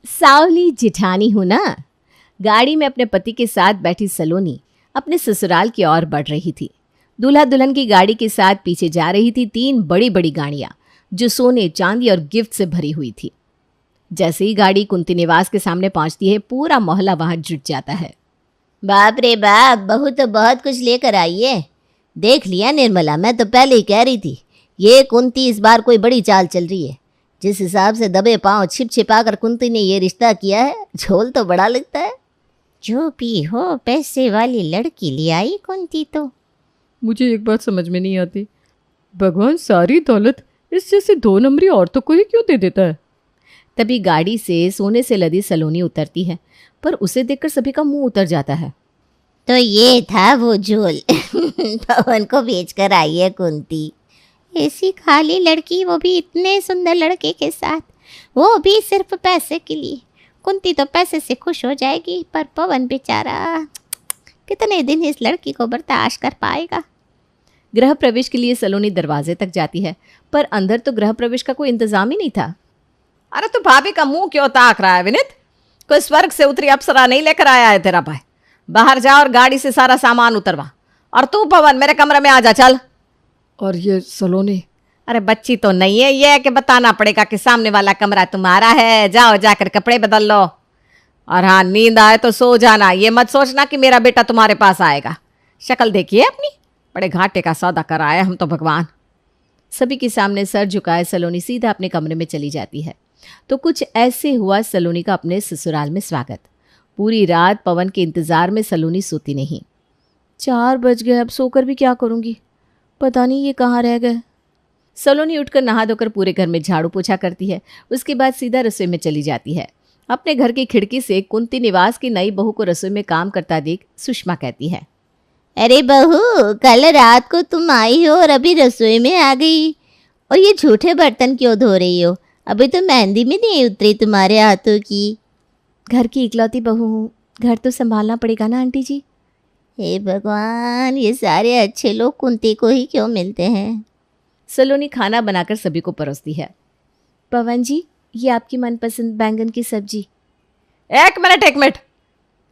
सावली जिठानी हूं ना। गाड़ी में अपने पति के साथ बैठी सलोनी अपने ससुराल की ओर बढ़ रही थी। दूल्हा दुल्हन की गाड़ी के साथ पीछे जा रही थी 3 बड़ी बड़ी गाड़ियां जो सोने चांदी और गिफ्ट से भरी हुई थी। जैसे ही गाड़ी कुंती निवास के सामने पहुंचती है, पूरा मोहल्ला वहां जुट जाता है। बाप रे बाप, बहू तो बहुत कुछ लेकर आई है। देख लिया निर्मला, मैं तो पहले ही कह रही थी ये कुंती इस बार कोई बड़ी चाल चल रही है। जिस हिसाब से दबे पांव छिप छिपा कर कुंती ने ये रिश्ता किया है, झोल तो बड़ा लगता है। जो भी हो, पैसे वाली लड़की ले आई कुंती तो। मुझे एक बात समझ में नहीं आती, भगवान सारी दौलत इस जैसे 2 नंबरी औरतों को ही क्यों दे देता है। तभी गाड़ी से सोने से लदी सलोनी उतरती है, पर उसे देखकर सभी का मुंह उतर जाता है। तो ये था वो झोल पवन को बेच कर आई है कुंती। ऐसी खाली लड़की, वो भी इतने सुंदर लड़के के साथ, वो भी सिर्फ पैसे के लिए। कुंती तो पैसे से खुश हो जाएगी, पर पवन बेचारा कितने दिन इस लड़की को बर्दाश्त कर पाएगा। गृह प्रवेश के लिए सलोनी दरवाजे तक जाती है, पर अंदर तो गृह प्रवेश का कोई इंतजाम ही नहीं था। अरे तू भाभी का मुंह क्यों ताक रहा है विनीत? कोई स्वर्ग से उतरी अप्सरा नहीं लेकर आया है तेरा भाई। बाहर जा और गाड़ी से सारा सामान उतरवा। और तू पवन मेरे कमरे में आ जा, चल। और ये सलोनी? अरे बच्ची तो नहीं है, ये है कि बताना पड़ेगा कि सामने वाला कमरा तुम्हारा है। जाओ जाकर कपड़े बदल लो, और हाँ, नींद आए तो सो जाना। ये मत सोचना कि मेरा बेटा तुम्हारे पास आएगा। शक्ल देखिए अपनी, बड़े घाटे का सौदा कराया हम तो भगवान। सभी के सामने सर झुकाए सलोनी सीधा अपने कमरे में चली जाती है। तो कुछ ऐसे हुआ सलोनी का अपने ससुराल में स्वागत। पूरी रात पवन के इंतजार में सलोनी सोती नहीं। 4 बज गए, अब सोकर भी क्या करूंगी, पता नहीं ये कहाँ रह गए। सलोनी उठकर नहा धोकर पूरे घर में झाड़ू पोछा करती है। उसके बाद सीधा रसोई में चली जाती है। अपने घर की खिड़की से कुंती निवास की नई बहू को रसोई में काम करता देख सुषमा कहती है, अरे बहू, कल रात को तुम आई हो और अभी रसोई में आ गई। और ये झूठे बर्तन क्यों धो रही हो? अभी तो मेहंदी में नहीं उतरी तुम्हारे हाथों की। घर की इकलौती बहू हूँ, घर तो संभालना पड़ेगा ना आंटी जी। हे भगवान, ये सारे अच्छे लोग कुंती को ही क्यों मिलते हैं। सलोनी खाना बनाकर सभी को परोसती है। पवन जी, ये आपकी मनपसंद बैंगन की सब्जी। एक मिनट,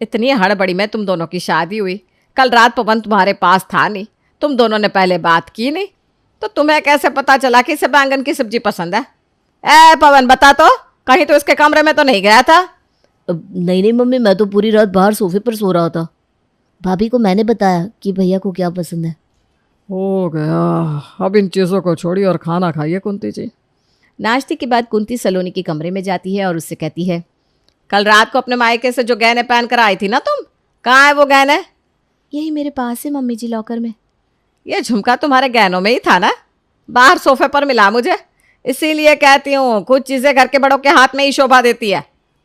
इतनी हड़बड़ी में तुम दोनों की शादी हुई। कल रात पवन तुम्हारे पास था नहीं, तुम दोनों ने पहले बात की नहीं, तो तुम्हें कैसे पता चला कि इसे बैंगन की सब्जी पसंद है? ए पवन, बता तो, कहीं तो इसके कमरे में तो नहीं गया था? नहीं मम्मी, मैं तो पूरी रात बाहर सोफे पर सो रहा था। भाभी को मैंने बताया कि भैया को क्या पसंद है। हो गया, अब इन चीज़ों को छोड़िए और खाना खाइए कुंती जी। नाश्ते के बाद कुंती सलोनी के कमरे में जाती है और उससे कहती है, कल रात को अपने मायके से जो गहने पहन कर आई थी ना तुम, कहाँ है वो गहने? यही मेरे पास है मम्मी जी, लॉकर में। ये झुमका तुम्हारे गहनों में ही था ना? बाहर सोफे पर मिला मुझे, इसीलिए कहती हूँ कुछ चीज़ें घर के बड़ों के हाथ में ही शोभा देती है।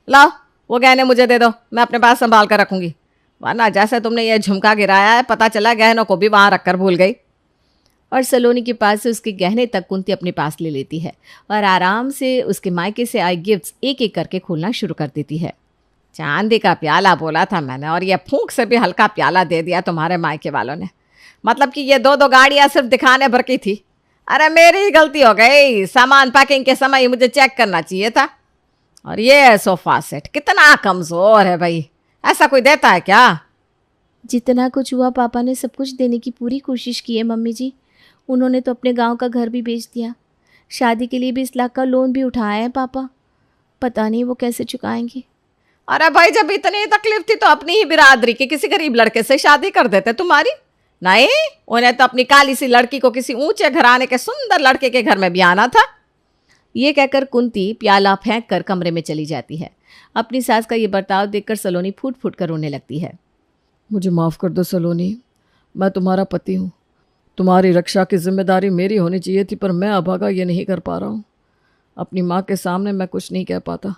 लाओ वो गहने मुझे दे दो, मैं अपने पास संभाल कर रखूँगी। वरना जैसे तुमने ये झुमका गिराया है, पता चला गहनों को भी वहाँ रख कर भूल गई। और सलोनी के पास से उसके गहने तक कुंती अपने पास ले लेती है और आराम से उसके मायके से आए गिफ्ट्स एक एक करके खोलना शुरू कर देती है। चांदी का प्याला बोला था मैंने, और ये फूंक से भी हल्का प्याला दे दिया तुम्हारे मायके वालों ने। मतलब कि ये 2 गाड़ियाँ सिर्फ दिखाने भर की थी। अरे मेरी गलती हो गई, सामान पैकिंग के समय मुझे चेक करना चाहिए था। और ये सोफा सेट कितना कमज़ोर है भाई, ऐसा कोई देता है क्या? जितना कुछ हुआ पापा ने सब कुछ देने की पूरी कोशिश की है मम्मी जी। उन्होंने तो अपने गांव का घर भी बेच दिया, शादी के लिए 20 लाख का लोन भी उठाया है पापा। पता नहीं वो कैसे चुकाएंगे। अरे भाई, जब इतनी तकलीफ थी तो अपनी ही बिरादरी के किसी गरीब लड़के से शादी कर देते तुम्हारी। नहीं, उन्हें तो अपनी काली सी लड़की को किसी ऊंचे घराने के सुंदर लड़के के घर में भी आना था। ये कहकर कुंती प्याला फेंक कर कमरे में चली जाती है। अपनी सास का ये बर्ताव देखकर सलोनी फूट फूट कर रोने लगती है। मुझे माफ़ कर दो सलोनी, मैं तुम्हारा पति हूँ। तुम्हारी रक्षा की जिम्मेदारी मेरी होनी चाहिए थी, पर मैं अभागा ये नहीं कर पा रहा हूँ। अपनी माँ के सामने मैं कुछ नहीं कह पाता।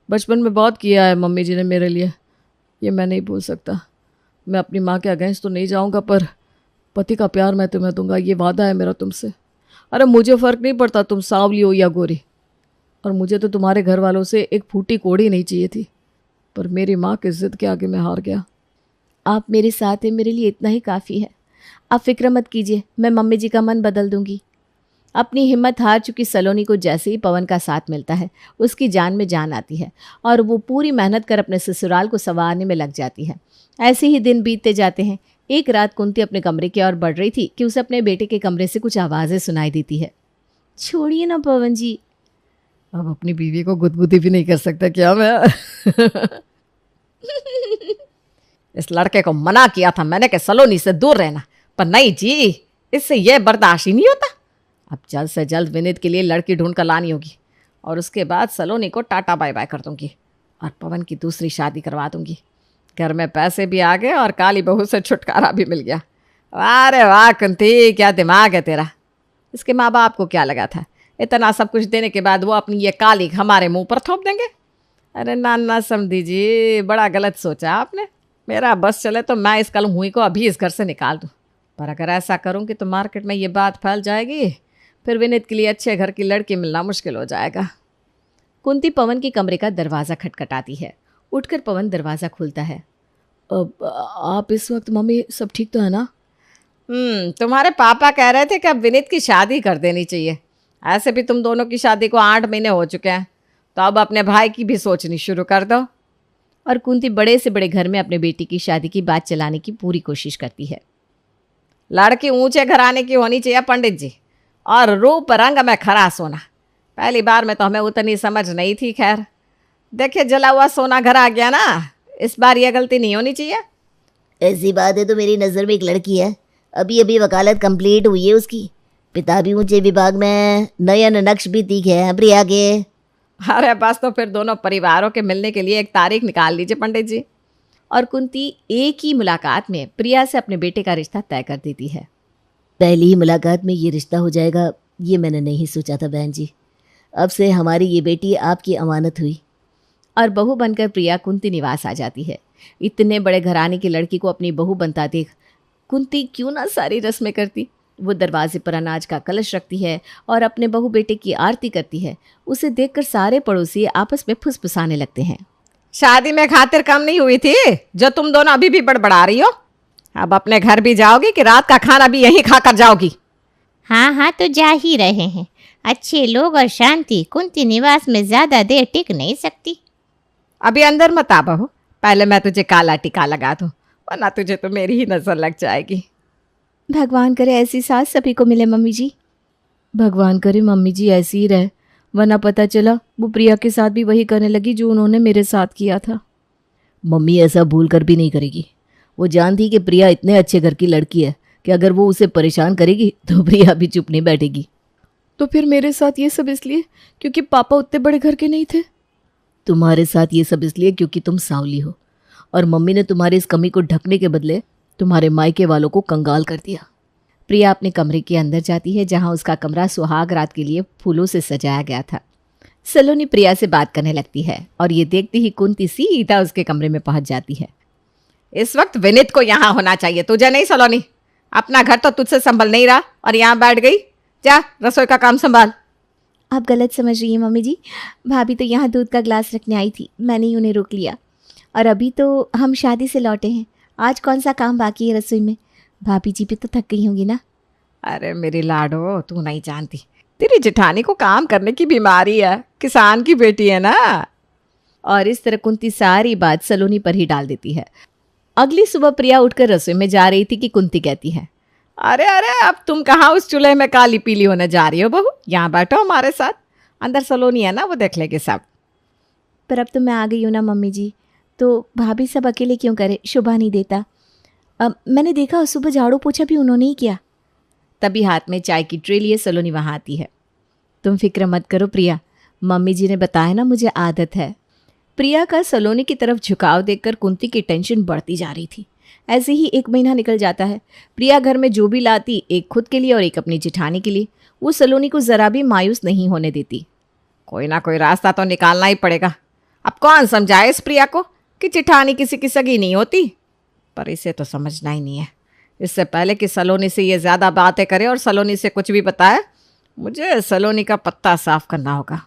बचपन में बहुत किया है मम्मी जी ने मेरे लिए, ये मैं नहीं भूल सकता। मैं अपनी माँ के अगेंस्ट तो नहीं जाऊँगा, पर पति का प्यार मैं तुम्हें दूंगा, ये वादा है मेरा तुमसे। अरे मुझे फ़र्क नहीं पड़ता तुम सांवली हो या गोरी, और मुझे तो तुम्हारे घर वालों से एक फूटी कोड़ी नहीं चाहिए थी, पर मेरी माँ की जिद के आगे मैं हार गया। आप मेरे साथ हैं, मेरे लिए इतना ही काफ़ी है। आप फिक्र मत कीजिए, मैं मम्मी जी का मन बदल दूंगी। अपनी हिम्मत हार चुकी सलोनी को जैसे ही पवन का साथ मिलता है उसकी जान में जान आती है और वो पूरी मेहनत कर अपने ससुराल को संवारने में लग जाती है। ऐसे ही दिन बीतते जाते हैं। एक रात कुंती अपने कमरे की ओर बढ़ रही थी कि उसे अपने बेटे के कमरे से कुछ आवाज़ें सुनाई देती है। छोड़िए ना पवन जी। अब अपनी बीवी को गुदगुदी भी नहीं कर सकता क्या मैं? इस लड़के को मना किया था मैंने कि सलोनी से दूर रहना, पर नहीं जी, इससे यह बर्दाश्त ही नहीं होता। अब जल्द से जल्द विनीत के लिए लड़की ढूंढ कर लानी होगी और उसके बाद सलोनी को टाटा बाय बाय कर दूंगी और पवन की दूसरी शादी करवा दूंगी। घर में पैसे भी आ गए और काली बहू से छुटकारा भी मिल गया। अरे वाह कुंती, क्या दिमाग है तेरा। इसके माँ बाप को क्या लगा था इतना सब कुछ देने के बाद वो अपनी ये काली हमारे मुंह पर थोप देंगे? अरे ना समझी जी, बड़ा गलत सोचा आपने। मेरा बस चले तो मैं इस कल हुई को अभी इस घर से निकाल दूँ, पर अगर ऐसा करूँगी तो मार्केट में ये बात फैल जाएगी, फिर विनीत के लिए अच्छे घर की लड़की मिलना मुश्किल हो जाएगा। कुंती पवन के कमरे का दरवाज़ा खटखटाती है। उठकर पवन दरवाज़ा खोलता है। अब आप इस वक्त मम्मी सब ठीक तो है ना? तुम्हारे पापा कह रहे थे कि अब विनीत की शादी कर देनी चाहिए। ऐसे भी तुम दोनों की शादी को 8 महीने हो चुके हैं, तो अब अपने भाई की भी सोचनी शुरू कर दो। और कुंती बड़े से बड़े घर में अपने बेटी की शादी की बात चलाने की पूरी कोशिश करती है। लड़की ऊंचे घराने की होनी चाहिए पंडित जी, और रूप रंग में खरा सोना। पहली बार में तो हमें उतनी समझ नहीं थी, खैर देखिए जला हुआ सोना घर आ गया ना, इस बार यह गलती नहीं होनी चाहिए। ऐसी बात है तो मेरी नज़र में एक लड़की है, अभी अभी वकालत कंप्लीट हुई है उसकी। पिता भी ऊंचे विभाग में, नयन नक्श भी तीखे है प्रिया के। अरे बस, तो फिर दोनों परिवारों के मिलने के लिए एक तारीख निकाल लीजिए पंडित जी। और कुंती एक ही मुलाकात में प्रिया से अपने बेटे का रिश्ता तय कर देती है। पहली ही मुलाकात में ये रिश्ता हो जाएगा, ये मैंने नहीं सोचा था बहन जी। अब से हमारी ये बेटी आपकी अमानत हुई। और बहू बनकर प्रिया कुंती निवास आ जाती है। इतने बड़े घराने की लड़की को अपनी बहू बनता देख कुंती क्यों ना सारी रस्में करती। वो दरवाजे पर अनाज का कलश रखती है और अपने बहू बेटे की आरती करती है। उसे देखकर सारे पड़ोसी आपस में फुसफुसाने लगते हैं। शादी में खातिर कम नहीं हुई थी जो तुम दोनों अभी भी बड़बड़ा रही हो। अब अपने घर भी जाओगी कि रात का खाना भी यहीं खाकर जाओगी? हाँ तो जा ही रहे हैं। अच्छे लोग और शांति कुंती निवास में ज्यादा देर टिक नहीं सकती। अभी अंदर मत आ बहू, पहले मैं तुझे काला टीका लगा दूं, वरना तुझे तो मेरी ही नजर लग जाएगी। भगवान करे ऐसी सास सभी को मिले मम्मी जी। भगवान करे मम्मी जी ऐसी ही रहे, वरना पता चला वो प्रिया के साथ भी वही करने लगी जो उन्होंने मेरे साथ किया था। मम्मी ऐसा भूल कर भी नहीं करेगी। वो जानती कि प्रिया इतने अच्छे घर की लड़की है कि अगर वो उसे परेशान करेगी तो प्रिया भी चुप नहीं बैठेगी। तो फिर मेरे साथ ये सब इसलिए क्योंकि पापा उतने बड़े घर के नहीं थे? तुम्हारे साथ ये सब इसलिए क्योंकि तुम सांवली हो, और मम्मी ने तुम्हारी इस कमी को ढकने के बदले तुम्हारे मायके वालों को कंगाल कर दिया। प्रिया अपने कमरे के अंदर जाती है जहां उसका कमरा सुहाग रात के लिए फूलों से सजाया गया था। सलोनी प्रिया से बात करने लगती है और ये देखती ही कुंती सीधा उसके कमरे में पहुंच जाती है। इस वक्त विनीत को यहाँ होना चाहिए, तुझे नहीं सलोनी। अपना घर तो तुझसे संभल नहीं रहा और यहाँ बैठ गई। जा रसोई का काम संभाल। आप गलत समझ रही हैं मम्मी जी। भाभी तो यहाँ दूध का ग्लास रखने आई थी, मैंने ही उन्हें रोक लिया। और अभी तो हम शादी से लौटे हैं, आज कौन सा काम बाकी है रसोई में। भाभी जी भी तो थक गई होंगी ना। अरे मेरी लाडो, तू नहीं जानती, तेरी जेठानी को काम करने की बीमारी है, किसान की बेटी है ना। और इस तरह कुंती सारी बात सलोनी पर ही डाल देती है। अगली सुबह प्रिया उठकर रसोई में जा रही थी कि कुंती कहती है, अरे अब तुम कहाँ उस चूल्हे में काली पीली होने जा रही हो बहू? यहाँ बैठो हमारे साथ, अंदर सलोनी है ना, वो देख लेगी सब। पर अब तो मैं आ गई हूँ ना मम्मी जी, तो भाभी सब अकेले क्यों करे, शोभा नहीं देता। अब मैंने देखा सुबह झाड़ू पोछा भी उन्होंने ही किया। तभी हाथ में चाय की ट्रे लिए सलोनी वहाँ आती है। तुम फिक्र मत करो प्रिया, मम्मी जी ने बताया ना मुझे आदत है। प्रिया का सलोनी की तरफ झुकाव देखकर कुंती की टेंशन बढ़ती जा रही थी। ऐसे ही 1 महीना निकल जाता है। प्रिया घर में जो भी लाती, एक खुद के लिए और एक अपनी जेठानी के लिए, वो सलोनी को ज़रा भी मायूस नहीं होने देती। कोई ना कोई रास्ता तो निकालना ही पड़ेगा। अब कौन समझाए इस प्रिया को कि जेठानी किसी की सगी नहीं होती, पर इसे तो समझना ही नहीं है। इससे पहले कि सलोनी से ये ज़्यादा बातें करे और सलोनी से कुछ भी बताए, मुझे सलोनी का पत्ता साफ करना होगा।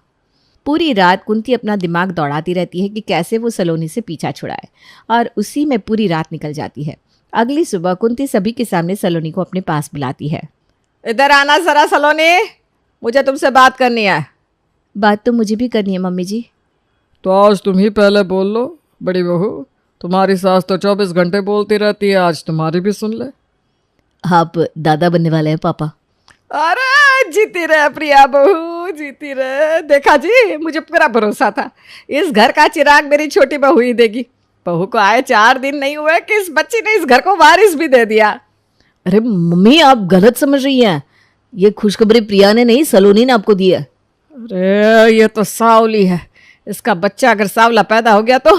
पूरी रात कुंती अपना दिमाग दौड़ाती रहती है कि कैसे वो सलोनी से पीछा छुड़ाए, और उसी में पूरी रात निकल जाती है। अगली सुबह कुंती सभी के सामने सलोनी को अपने पास बुलाती है। इधर आना ज़रा सलोनी, मुझे तुमसे बात करनी है। बात तो मुझे भी करनी है मम्मी जी। तो आज तुम ही पहले बोल लो बड़ी बहू। तुम्हारी सास तो 24 घंटे बोलती रहती है, आज तुम्हारी भी सुन ले। आप दादा बनने वाले हैं पापा। अरे जीती रहे प्रिया बहू, जीती रहे। देखा जी, मुझे पूरा भरोसा था इस घर का चिराग मेरी छोटी बहू ही देगी। बहू को आए 4 दिन नहीं हुए कि इस बच्ची ने इस घर को वारिस भी दे दिया। अरे मम्मी आप गलत समझ रही हैं, ये खुशखबरी प्रिया ने नहीं सलोनी ने आपको दी है। अरे ये तो सावली है, इसका बच्चा अगर सावला पैदा हो गया तो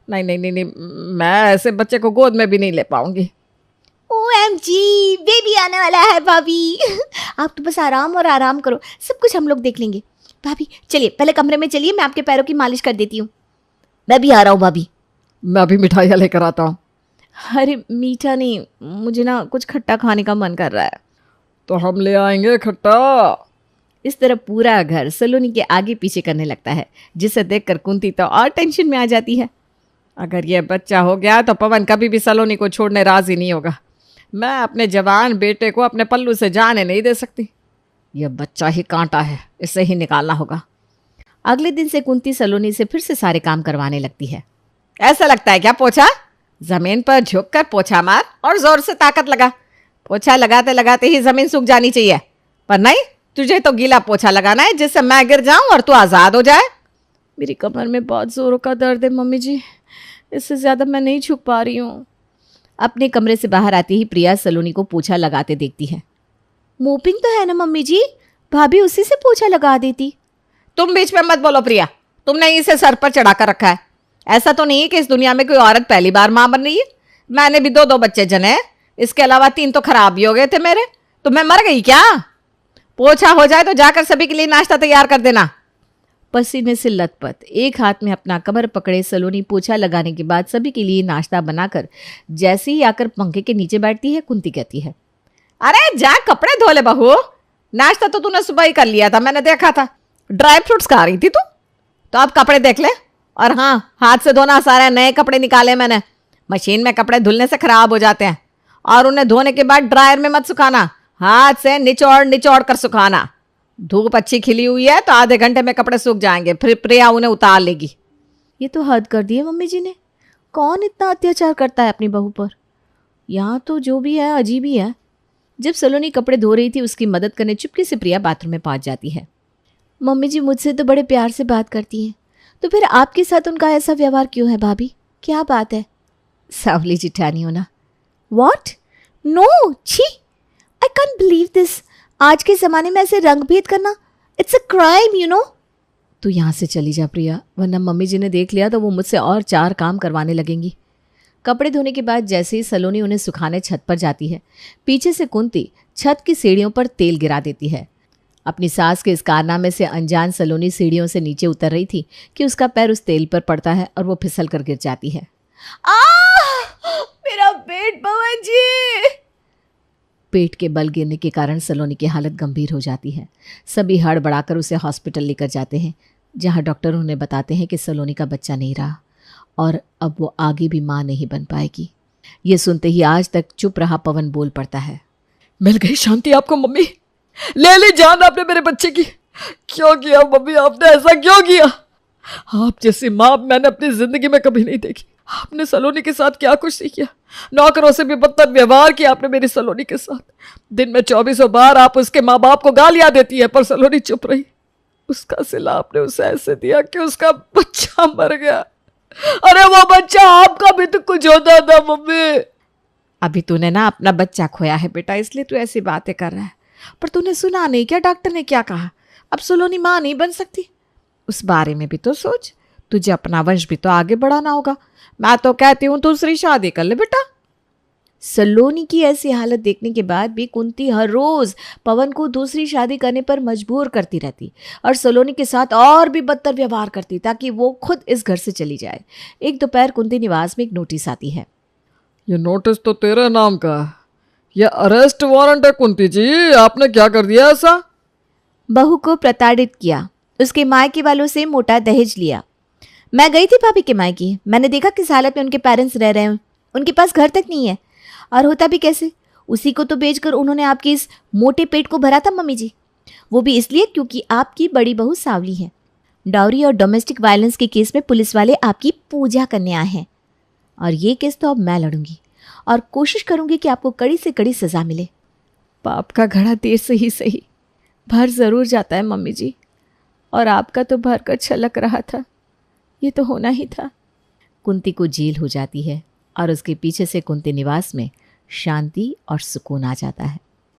नहीं नहीं नहीं नहीं, मैं ऐसे बच्चे को गोद में भी नहीं ले पाऊंगी। OMG, बेबी आने वाला है भाभी। आप तो बस आराम और आराम करो, सब कुछ हम लोग देख लेंगे। भाभी चलिए पहले कमरे में चलिए, मैं आपके पैरों की मालिश कर देती हूँ। मैं भी आ रहा हूँ भाभी। मैं भी मिठाइयाँ लेकर आता हूँ। अरे मीठा नहीं, मुझे ना कुछ खट्टा खाने का मन कर रहा है। तो हम ले आएंगे खट्टा। इस तरह पूरा घर सलोनी के आगे पीछे करने लगता है, जिसे देखकर कुंती तो और टेंशन में आ जाती है। अगर ये बच्चा हो गया तो पवन कभी भी सलोनी को छोड़ने राजी नहीं होगा। मैं अपने जवान बेटे को अपने पल्लू से जाने नहीं दे सकती। यह बच्चा ही कांटा है, इसे ही निकालना होगा। अगले दिन से कुंती सलोनी से फिर से सारे काम करवाने लगती है। ऐसा लगता है क्या पोछा? जमीन पर झुक कर पोछा मार और जोर से ताकत लगा। पोछा लगाते लगाते ही जमीन सूख जानी चाहिए, पर नहीं, तुझे तो गीला पोछा लगाना है जिससे मैं गिर जाऊं और तू आजाद हो जाए। मेरी कमर में बहुत जोरों का दर्द है मम्मी जी, इससे ज्यादा मैं नहीं झुक पा रही हूँ। अपने कमरे से बाहर आती ही प्रिया सलोनी को पोछा लगाते देखती है। मोपिंग तो है ना मम्मी जी, भाभी उसी से पोछा लगा देती। तुम बीच में मत बोलो प्रिया, तुमने इसे सर पर चढ़ा कर रखा है। ऐसा तो नहीं है कि इस दुनिया में कोई औरत पहली बार मां बन रही है। मैंने भी 2 बच्चे जने हैं, इसके अलावा 3 तो खराब भी हो गए थे मेरे। तो मैं मर गई क्या? पोछा हो जाए तो जाकर सभी के लिए नाश्ता तैयार कर देना। पसीने से लथपथ एक हाथ में अपना कमर पकड़े सलोनी पोछा लगाने के बाद सभी के लिए नाश्ता बनाकर जैसे ही आकर पंखे के नीचे बैठती है, कुंती कहती है, अरे जा कपड़े धो ले बहू, नाश्ता तो तूने सुबह ही कर लिया था, मैंने देखा था। ड्राई फ्रूट्स खा रही थी तू, तो अब कपड़े देख ले। और हाँ, हाथ से धोना, सारे नए कपड़े निकाले मैंने। मशीन में कपड़े धुलने से खराब हो जाते हैं, और उन्हें धोने के बाद ड्रायर में मत सुखाना, हाथ से निचोड़ निचोड़ कर सुखाना। धूप अच्छी खिली हुई है तो आधे घंटे में कपड़े सूख जाएंगे, फिर प्रिया उन्हें उतार लेगी। ये तो हद कर दी है मम्मी जी ने, कौन इतना अत्याचार करता है अपनी बहू पर। यहाँ तो जो भी है अजीब ही है। जब सलोनी कपड़े धो रही थी, उसकी मदद करने चुपके से प्रिया बाथरूम में पहुंच जाती है। मम्मी जी मुझसे तो बड़े प्यार से बात करती हैं, तो फिर आपके साथ उनका ऐसा व्यवहार क्यों है भाभी, क्या बात है? सावली जिठानी होना। वॉट? नो, छी, आई कांट बिलीव दिस। आज के ज़माने में ऐसे रंगभेद करना, it's a crime, you know. तू यहाँ से चली जा प्रिया, वरना मम्मी जी ने देख लिया तो वो मुझसे और 4 काम करवाने लगेंगी। कपड़े धोने के बाद जैसे ही सलोनी उन्हें सुखाने छत पर जाती है, पीछे से कुंती छत की सीढ़ियों पर तेल गिरा देती है। अपनी सास के इस कारनामे से अनजान सलोनी सीढ़ियों से नीचे उतर रही थी कि उसका पैर उस तेल पर पड़ता है और वो फिसल कर गिर जाती है। मेरा पेट पवन जी। पेट के बल गिरने के कारण सलोनी की हालत गंभीर हो जाती है। सभी हड़बड़ाकर उसे हॉस्पिटल लेकर जाते हैं, जहां डॉक्टर उन्हें बताते हैं कि सलोनी का बच्चा नहीं रहा और अब वो आगे भी मां नहीं बन पाएगी। ये सुनते ही आज तक चुप रहा पवन बोल पड़ता है। मिल गई शांति आपको मम्मी, ले ली जान आपने मेरे बच्चे की। क्यों किया मम्मी, आपने ऐसा क्यों किया? आप जैसी माँ मैंने अपनी जिंदगी में कभी नहीं देखी। आपने सलोनी के साथ क्या कुछ नहीं किया, नौकरों से भी बदतर व्यवहार किया आपने मेरी सलोनी के साथ। दिन में 24 बार आप उसके माँ बाप को गालियां देती है, पर सलोनी चुप रही। उसका सिला आपने उसे ऐसे दिया कि उसका बच्चा मर गया। अरे वो बच्चा आपका भी तो कुछ होता था मम्मी। अभी तूने ना अपना बच्चा खोया है बेटा, इसलिए तू ऐसी बातें कर रहा है। पर तूने सुना नहीं क्या डॉक्टर ने क्या कहा? अब सलोनी माँ नहीं बन सकती। उस बारे में भी तो सोच, तुझे अपना वंश भी तो आगे बढ़ाना होगा। मैं तो कहती हूँ दूसरी शादी कर ले बेटा। सलोनी की ऐसी हालत देखने के बाद भी कुंती हर रोज पवन को दूसरी शादी करने पर मजबूर करती रहती और सलोनी के साथ और भी बदतर व्यवहार करती ताकि वो खुद इस घर से चली जाए। एक दोपहर कुंती निवास में एक नोटिस आती है। ये नोटिस तो तेरे नाम का है, ये अरेस्ट वारंट है कुंती जी, आपने क्या कर दिया ऐसा? बहू को प्रताड़ित किया, उसके मायके वालों से मोटा दहेज लिया। मैं गई थी भाभी के मायके, मैंने देखा किस हालत में उनके पेरेंट्स रह रहे हैं। उनके पास घर तक नहीं है, और होता भी कैसे, उसी को तो बेचकर उन्होंने आपके इस मोटे पेट को भरा था मम्मी जी। वो भी इसलिए क्योंकि आपकी बड़ी बहू सावली है। डाउरी और डोमेस्टिक वायलेंस के केस में पुलिस वाले आपकी पूजा करने आए हैं, और ये केस तो अब मैं लड़ूंगी और कोशिश करूंगी कि आपको कड़ी से कड़ी सजा मिले। पाप का घड़ा देर से ही सही भर ज़रूर जाता है मम्मी जी, और आपका तो भर कर छलक रहा था, ये तो होना ही था। कुंती को जेल हो जाती है और उसके पीछे से कुंती निवास में शांति और सुकून आ जाता है।